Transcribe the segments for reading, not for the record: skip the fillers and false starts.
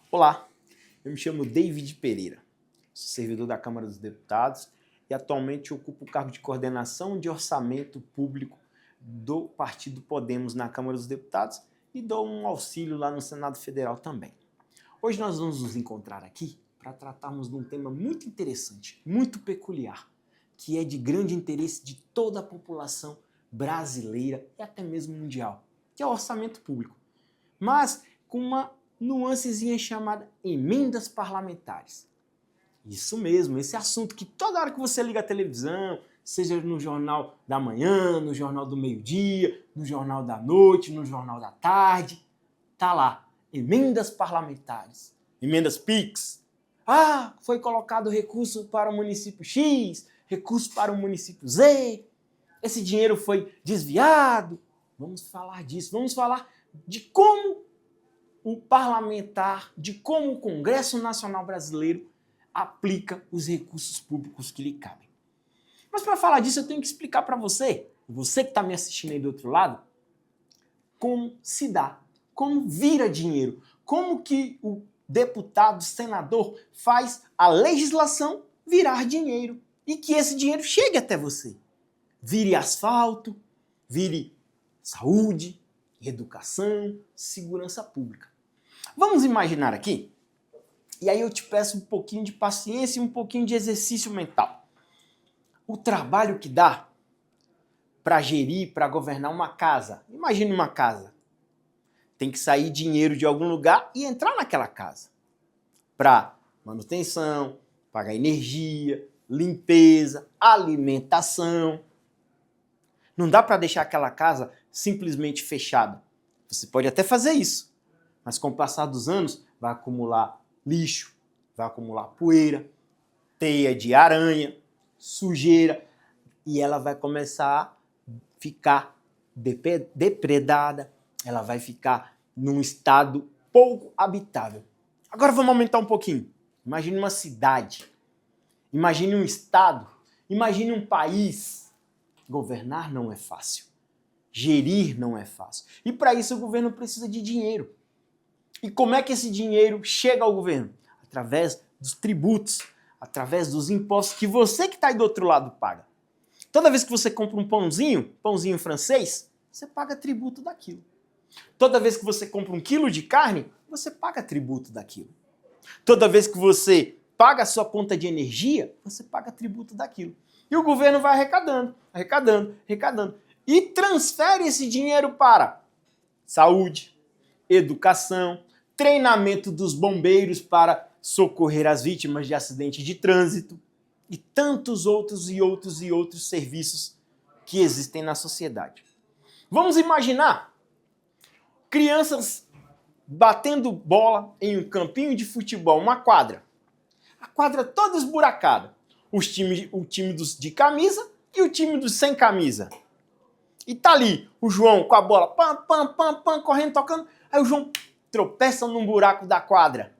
Olá, eu me chamo David Pereira, sou servidor da Câmara dos Deputados e atualmente ocupo o cargo de coordenação de orçamento público do Partido Podemos na Câmara dos Deputados e dou um auxílio lá no Senado Federal também. Hoje nós vamos nos encontrar aqui para tratarmos de um tema muito interessante, muito peculiar, que é de grande interesse de toda a população brasileira e até mesmo mundial, que é o orçamento público. Mas com uma nuancezinha chamada emendas parlamentares. Isso mesmo, esse assunto que toda hora que você liga a televisão, seja no Jornal da Manhã, no Jornal do Meio-Dia, no Jornal da Noite, no Jornal da Tarde, tá lá, emendas parlamentares, emendas PIX. Ah, foi colocado recurso para o município X, recurso para o município Z, esse dinheiro foi desviado. Vamos falar disso, vamos falar de como o parlamentar, de como o Congresso Nacional Brasileiro aplica os recursos públicos que lhe cabem. Mas para falar disso eu tenho que explicar para você que está me assistindo aí do outro lado, como se dá, como vira dinheiro, como que o deputado, senador faz a legislação virar dinheiro e que esse dinheiro chegue até você. Vire asfalto, vire saúde, educação, segurança pública. Vamos imaginar aqui, e aí eu te peço um pouquinho de paciência e um pouquinho de exercício mental. O trabalho que dá para gerir, para governar uma casa. Imagine uma casa. Tem que sair dinheiro de algum lugar e entrar naquela casa. Para manutenção, pagar energia, limpeza, alimentação. Não dá para deixar aquela casa simplesmente fechada. Você pode até fazer isso, mas com o passar dos anos vai acumular lixo, vai acumular poeira, teia de aranha, sujeira, e ela vai começar a ficar depredada, ela vai ficar num estado pouco habitável. Agora vamos aumentar um pouquinho. Imagine uma cidade, imagine um estado, imagine um país. Governar não é fácil. Gerir não é fácil. E para isso o governo precisa de dinheiro. E como é que esse dinheiro chega ao governo? Através dos tributos, através dos impostos que você que está aí do outro lado paga. Toda vez que você compra um pãozinho francês, você paga tributo daquilo. Toda vez que você compra 1 quilo de carne, você paga tributo daquilo. Toda vez que você paga a sua conta de energia, você paga tributo daquilo. E o governo vai arrecadando. E transfere esse dinheiro para saúde, educação, treinamento dos bombeiros para socorrer as vítimas de acidente de trânsito e tantos outros serviços que existem na sociedade. Vamos imaginar crianças batendo bola em um campinho de futebol, uma quadra. A quadra toda esburacada. O time dos de camisa e o time dos sem camisa. E tá ali o João com a bola, correndo, tocando. Aí o João tropeça num buraco da quadra.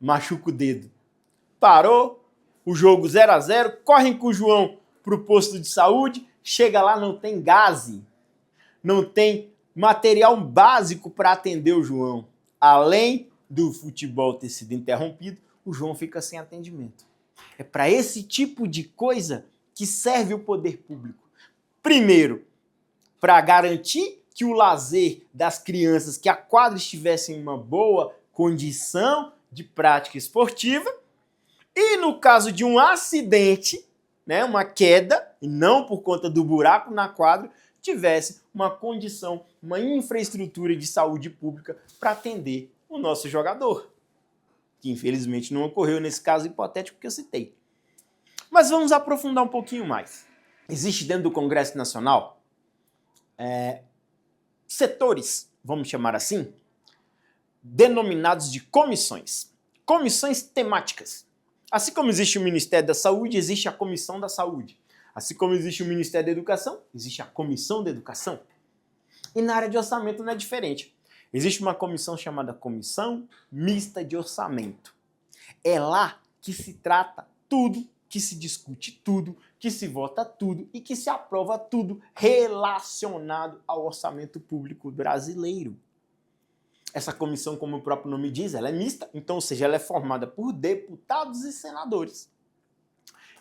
Machuca o dedo. Parou, o jogo 0-0, correm com o João pro posto de saúde, chega lá, não tem gaze, não tem material básico para atender o João. Além do futebol ter sido interrompido, o João fica sem atendimento. É para esse tipo de coisa que serve o poder público. Primeiro, para garantir que o lazer das crianças, que a quadra estivesse em uma boa condição de prática esportiva. E no caso de um acidente, né, uma queda, e não por conta do buraco na quadra, tivesse uma condição, uma infraestrutura de saúde pública para atender o nosso jogador. Que infelizmente não ocorreu nesse caso hipotético que eu citei. Mas vamos aprofundar um pouquinho mais. Existe dentro do Congresso Nacional setores, vamos chamar assim, denominados de comissões. Comissões temáticas. Assim como existe o Ministério da Saúde, existe a Comissão da Saúde. Assim como existe o Ministério da Educação, existe a Comissão da Educação. E na área de orçamento não é diferente. Existe uma comissão chamada Comissão Mista de Orçamento. É lá que se trata tudo, que se discute tudo, que se vota tudo e que se aprova tudo relacionado ao orçamento público brasileiro. Essa comissão, como o próprio nome diz, ela é mista, então, ou seja, ela é formada por deputados e senadores.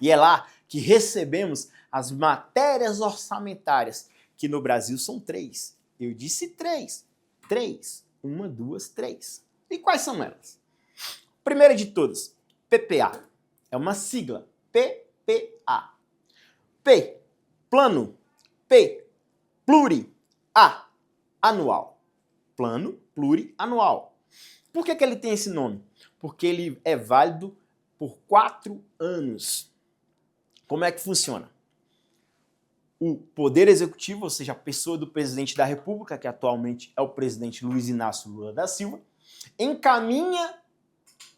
E é lá que recebemos as matérias orçamentárias, que no Brasil são 3. Eu disse 3. 3. 1, 2, 3. E quais são elas? Primeira de todas, PPA. É uma sigla. PPA. P, plano. P, pluri. A, anual. Plano plurianual. Por que ele tem esse nome? Porque ele é válido por 4 anos. Como é que funciona? O Poder Executivo, ou seja, a pessoa do presidente da República, que atualmente é o presidente Luiz Inácio Lula da Silva, encaminha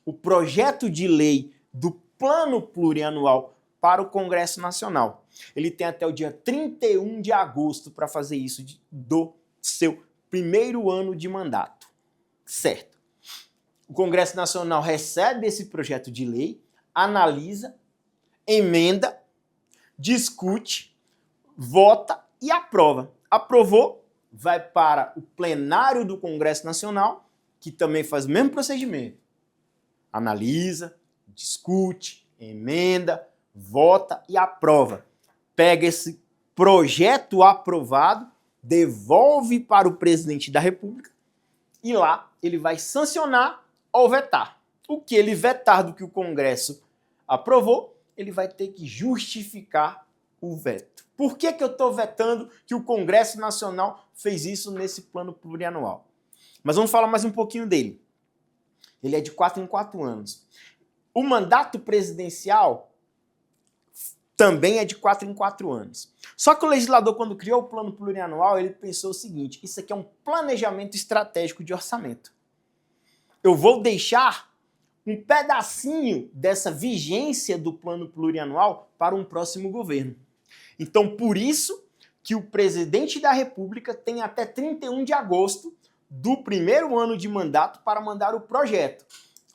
o projeto de lei do Plano Plurianual para o Congresso Nacional. Ele tem até o dia 31 de agosto para fazer isso do seu primeiro ano de mandato. Certo. O Congresso Nacional recebe esse projeto de lei, analisa, emenda, discute, vota e aprova. Aprovou, vai para o plenário do Congresso Nacional, que também faz o mesmo procedimento. Analisa, discute, emenda, vota e aprova. Pega esse projeto aprovado, devolve para o presidente da República e lá ele vai sancionar ou vetar. O que ele vetar do que o Congresso aprovou, ele vai ter que justificar o veto. Por que eu estou vetando que o Congresso Nacional fez isso nesse plano plurianual? Mas vamos falar mais um pouquinho dele. Ele é de 4 em 4 anos. O mandato presidencial também é de 4 em 4 anos. Só que o legislador, quando criou o plano plurianual, ele pensou o seguinte: isso aqui é um planejamento estratégico de orçamento. Eu vou deixar um pedacinho dessa vigência do plano plurianual para um próximo governo. Então, por isso que o presidente da República tem até 31 de agosto do primeiro ano de mandato para mandar o projeto.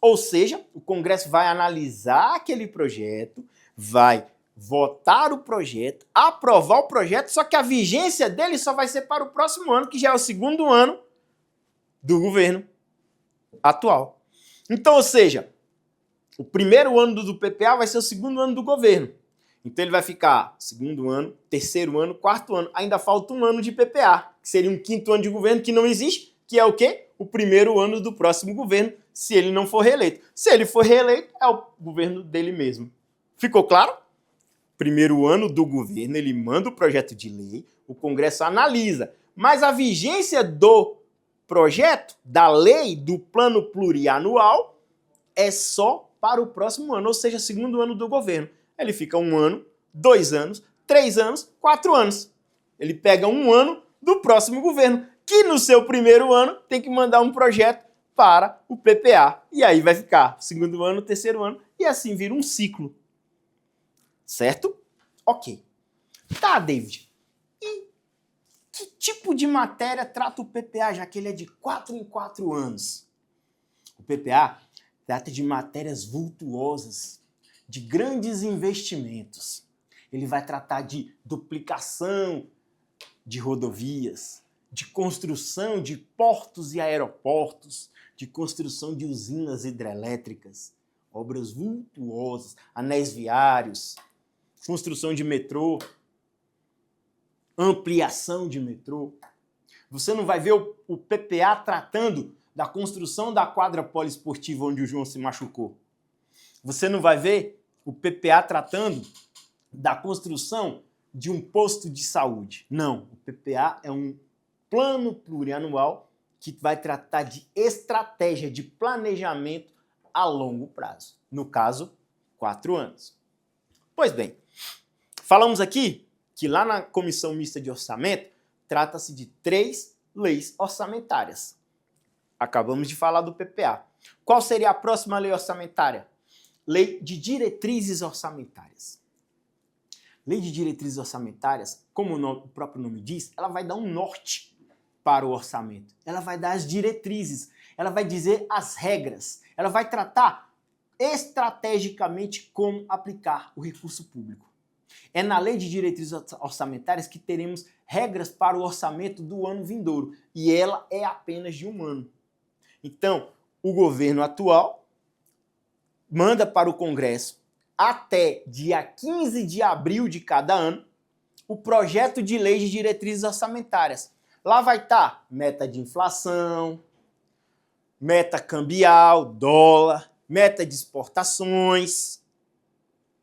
Ou seja, o Congresso vai analisar aquele projeto, vai votar o projeto, aprovar o projeto, só que a vigência dele só vai ser para o próximo ano, que já é o segundo ano do governo atual. Então, ou seja, o primeiro ano do PPA vai ser o segundo ano do governo. Então ele vai ficar segundo ano, terceiro ano, quarto ano. Ainda falta um ano de PPA, que seria um quinto ano de governo que não existe, que é o quê? O primeiro ano do próximo governo, se ele não for reeleito. Se ele for reeleito, é o governo dele mesmo. Ficou claro? Primeiro ano do governo, ele manda o projeto de lei, o Congresso analisa. Mas a vigência do projeto, da lei, do plano plurianual, é só para o próximo ano, ou seja, segundo ano do governo. Ele fica 1 ano, 2 anos, 3 anos, 4 anos. Ele pega 1 ano do próximo governo, que no seu primeiro ano tem que mandar um projeto para o PPA. E aí vai ficar segundo ano, terceiro ano, e assim vira um ciclo. Certo? Ok. Tá, David. E que tipo de matéria trata o PPA, já que ele é de 4 em 4 anos? O PPA trata de matérias vultuosas, de grandes investimentos. Ele vai tratar de duplicação de rodovias, de construção de portos e aeroportos, de construção de usinas hidrelétricas, obras vultuosas, anéis viários, construção de metrô, ampliação de metrô. Você não vai ver o PPA tratando da construção da quadra poliesportiva onde o João se machucou. Você não vai ver o PPA tratando da construção de um posto de saúde. Não, o PPA é um plano plurianual que vai tratar de estratégia de planejamento a longo prazo. No caso, 4 anos. Pois bem, falamos aqui que lá na Comissão Mista de Orçamento trata-se de 3 leis orçamentárias. Acabamos de falar do PPA. Qual seria a próxima lei orçamentária? Lei de Diretrizes Orçamentárias. Lei de Diretrizes Orçamentárias, como o próprio nome diz, ela vai dar um norte para o orçamento. Ela vai dar as diretrizes, ela vai dizer as regras, ela vai tratar estrategicamente como aplicar o recurso público. É na Lei de Diretrizes Orçamentárias que teremos regras para o orçamento do ano vindouro, e ela é apenas de 1 ano. Então, o governo atual manda para o Congresso, até dia 15 de abril de cada ano, o projeto de lei de diretrizes orçamentárias. Lá vai estar meta de inflação, meta cambial, dólar, meta de exportações,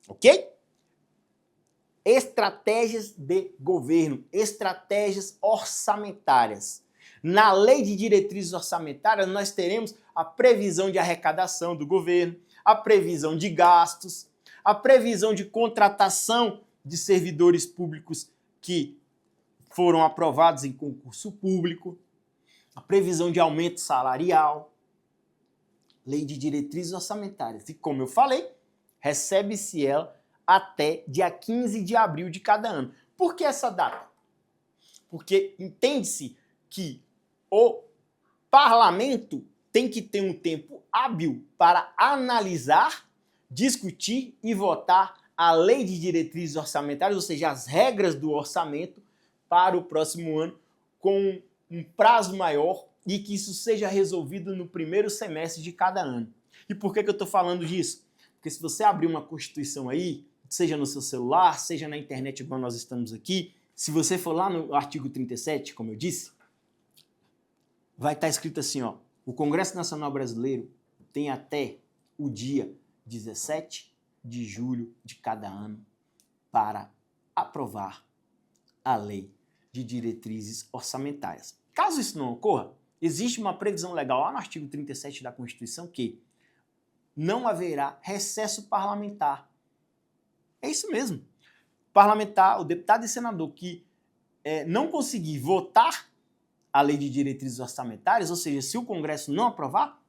ok? Estratégias de governo, estratégias orçamentárias. Na lei de diretrizes orçamentárias, nós teremos a previsão de arrecadação do governo, a previsão de gastos, a previsão de contratação de servidores públicos que foram aprovados em concurso público, a previsão de aumento salarial, lei de diretrizes orçamentárias. E como eu falei, recebe-se ela até dia 15 de abril de cada ano. Por que essa data? Porque entende-se que o parlamento tem que ter um tempo hábil para analisar, discutir e votar a lei de diretrizes orçamentárias, ou seja, as regras do orçamento para o próximo ano, com um prazo maior e que isso seja resolvido no primeiro semestre de cada ano. E por que eu estou falando disso? Porque se você abrir uma Constituição aí, seja no seu celular, seja na internet igual nós estamos aqui, se você for lá no artigo 37, como eu disse, vai estar escrito assim, ó, o Congresso Nacional Brasileiro tem até o dia 17 de julho de cada ano para aprovar a lei de diretrizes orçamentárias. Caso isso não ocorra, existe uma previsão legal lá no artigo 37 da Constituição que não haverá recesso parlamentar. É isso mesmo. O parlamentar, o deputado e senador que não conseguir votar a lei de diretrizes orçamentárias, ou seja, se o Congresso não aprovar,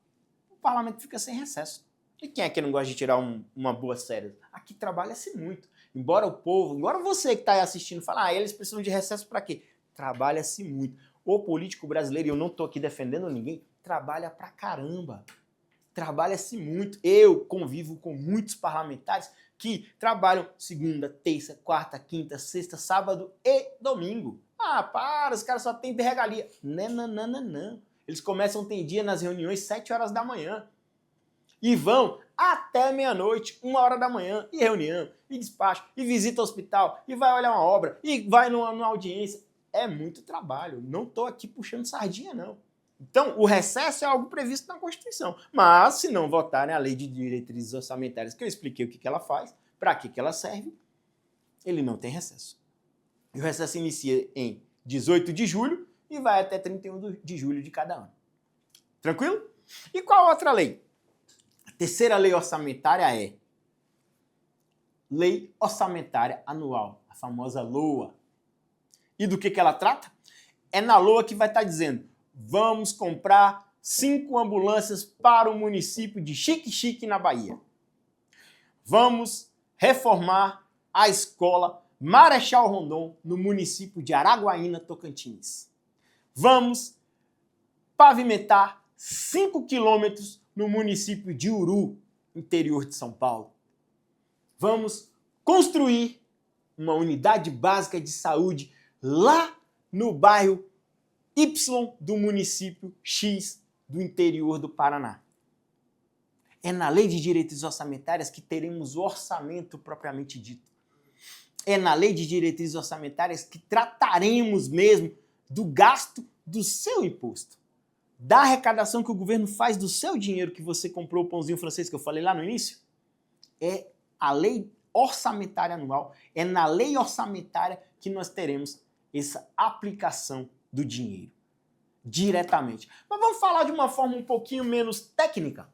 o parlamento fica sem recesso. E quem é que não gosta de tirar uma boa férias? Aqui trabalha-se muito. Embora o povo, embora você que está aí assistindo fale, eles precisam de recesso para quê? Trabalha-se muito. O político brasileiro, e eu não estou aqui defendendo ninguém, trabalha pra caramba. Trabalha-se muito. Eu convivo com muitos parlamentares que trabalham segunda, terça, quarta, quinta, sexta, sábado e domingo. Ah, para, os caras só têm de regalia. Não. Eles começam a ter dia nas reuniões 7 horas da manhã. E vão até meia-noite, 1 hora da manhã, e reunião, e despacho, e visita ao hospital, e vai olhar uma obra, e vai numa audiência. É muito trabalho. Não estou aqui puxando sardinha, não. Então, o recesso é algo previsto na Constituição. Mas, se não votarem a lei de diretrizes orçamentárias, que eu expliquei o que ela faz, para que ela serve, ele não tem recesso. E o recesso inicia em 18 de julho e vai até 31 de julho de cada ano. Tranquilo? E qual outra lei? A terceira lei orçamentária é Lei Orçamentária Anual, a famosa LOA. E do que ela trata? É na LOA que vai estar dizendo: vamos comprar 5 ambulâncias para o município de Xique-Xique, na Bahia. Vamos reformar a escola Marechal Rondon, no município de Araguaína, Tocantins. Vamos pavimentar 5 quilômetros no município de Uru, interior de São Paulo. Vamos construir uma unidade básica de saúde lá no bairro Y do município X do interior do Paraná. É na lei de diretrizes orçamentárias que teremos o orçamento propriamente dito. É na lei de diretrizes orçamentárias que trataremos mesmo do gasto do seu imposto, da arrecadação que o governo faz do seu dinheiro que você comprou o pãozinho francês que eu falei lá no início. É a lei orçamentária anual, é na lei orçamentária que nós teremos essa aplicação do dinheiro diretamente. Mas vamos falar de uma forma um pouquinho menos técnica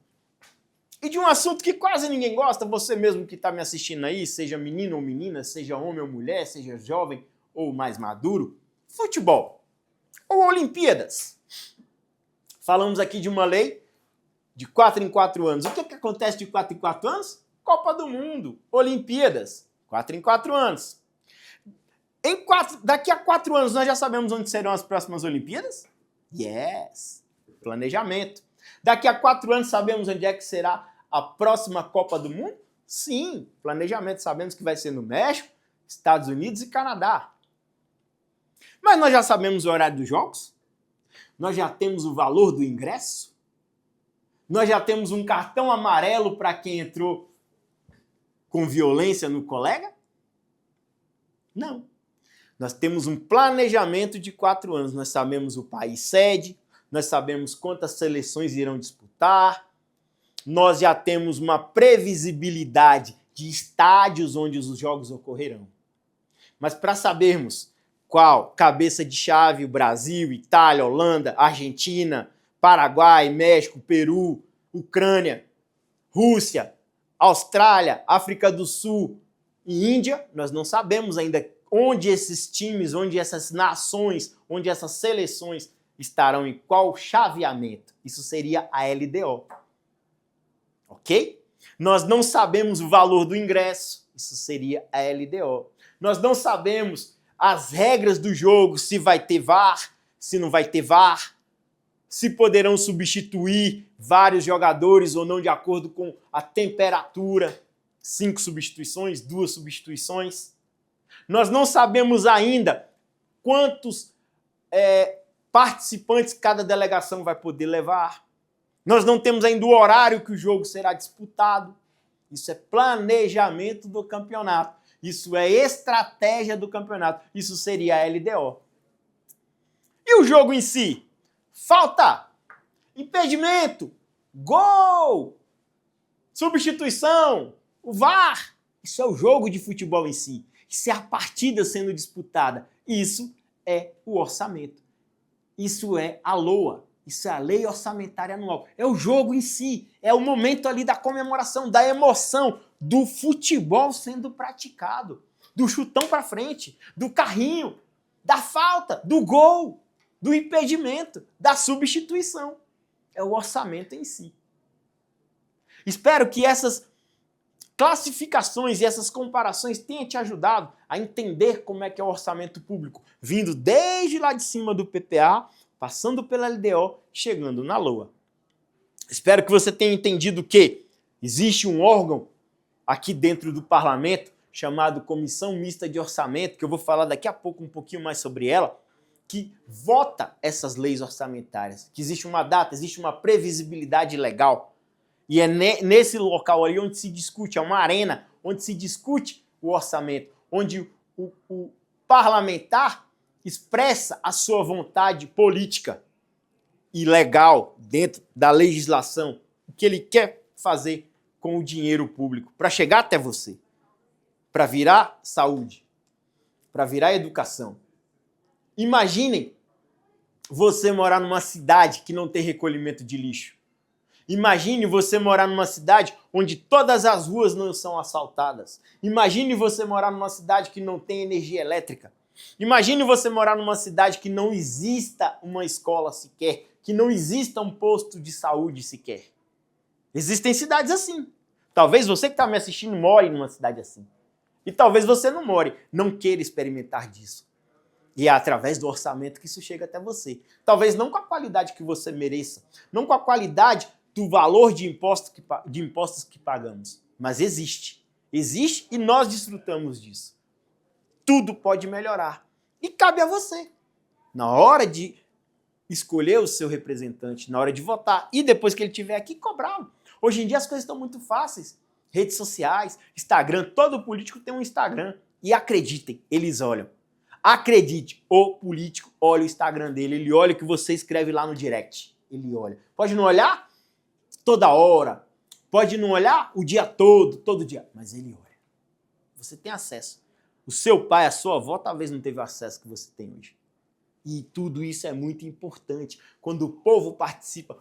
e de um assunto que quase ninguém gosta, você mesmo que está me assistindo aí, seja menino ou menina, seja homem ou mulher, seja jovem ou mais maduro, futebol ou Olimpíadas. Falamos aqui de uma lei de 4 em 4 anos. O que acontece de 4 em 4 anos? Copa do Mundo, Olimpíadas, 4 em 4 anos. Daqui a 4 anos nós já sabemos onde serão as próximas Olimpíadas? Yes! Planejamento. Daqui a 4 anos sabemos onde é que será a próxima Copa do Mundo? Sim, planejamento. Sabemos que vai ser no México, Estados Unidos e Canadá. Mas nós já sabemos o horário dos jogos? Nós já temos o valor do ingresso? Nós já temos um cartão amarelo para quem entrou com violência no colega? Não. Nós temos um planejamento de 4 anos. Nós sabemos o país sede, nós sabemos quantas seleções irão disputar, nós já temos uma previsibilidade de estádios onde os jogos ocorrerão. Mas para sabermos qual cabeça de chave o Brasil, Itália, Holanda, Argentina, Paraguai, México, Peru, Ucrânia, Rússia, Austrália, África do Sul e Índia, nós não sabemos ainda onde esses times, onde essas nações, onde essas seleções estarão em qual chaveamento. Isso seria a LDO. Ok? Nós não sabemos o valor do ingresso. Isso seria a LDO. Nós não sabemos as regras do jogo, se vai ter VAR, se não vai ter VAR, se poderão substituir vários jogadores ou não de acordo com a temperatura. 5 substituições, 2 substituições. Nós não sabemos ainda quantos participantes cada delegação vai poder levar. Nós não temos ainda o horário que o jogo será disputado. Isso é planejamento do campeonato. Isso é estratégia do campeonato. Isso seria a LDO. E o jogo em si? Falta, impedimento, gol, substituição, o VAR. Isso é o jogo de futebol em si. Isso é a partida sendo disputada. Isso é o orçamento. Isso é a LOA. Isso é a Lei Orçamentária Anual. É o jogo em si. É o momento ali da comemoração, da emoção, do futebol sendo praticado. Do chutão para frente, do carrinho, da falta, do gol, do impedimento, da substituição. É o orçamento em si. Espero que essas classificações e essas comparações tenham te ajudado a entender como é que é o orçamento público, vindo desde lá de cima do PPA, passando pela LDO, chegando na LOA. Espero que você tenha entendido que existe um órgão aqui dentro do parlamento chamado Comissão Mista de Orçamento, que eu vou falar daqui a pouco um pouquinho mais sobre ela, que vota essas leis orçamentárias, que existe uma data, existe uma previsibilidade legal. E é nesse local ali onde se discute, é uma arena onde se discute o orçamento, onde o parlamentar expressa a sua vontade política e legal dentro da legislação, o que ele quer fazer com o dinheiro público para chegar até você, para virar saúde, para virar educação. Imaginem você morar numa cidade que não tem recolhimento de lixo. Imagine você morar numa cidade onde todas as ruas não são asfaltadas. Imagine você morar numa cidade que não tem energia elétrica. Imagine você morar numa cidade que não exista uma escola sequer, que não exista um posto de saúde sequer. Existem cidades assim. Talvez você que está me assistindo more numa cidade assim. E talvez você não more, não queira experimentar disso. E é através do orçamento que isso chega até você. Talvez não com a qualidade que você mereça, não com a qualidade do valor de impostos que pagamos. Mas existe. Existe e nós desfrutamos disso. Tudo pode melhorar. E cabe a você. Na hora de escolher o seu representante, na hora de votar, e depois que ele estiver aqui, cobrá-lo. Hoje em dia as coisas estão muito fáceis. Redes sociais, Instagram, todo político tem um Instagram. E acreditem, eles olham. Acredite, o político olha o Instagram dele, ele olha o que você escreve lá no direct. Ele olha. Pode não olhar toda hora, pode não olhar o dia todo dia, mas ele olha. Você tem acesso. O seu pai, a sua avó, talvez não teve o acesso que você tem hoje. E tudo isso é muito importante. Quando o povo participa,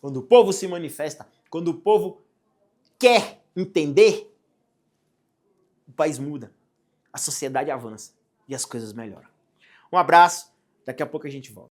quando o povo se manifesta, quando o povo quer entender, o país muda, a sociedade avança e as coisas melhoram. Um abraço, daqui a pouco a gente volta.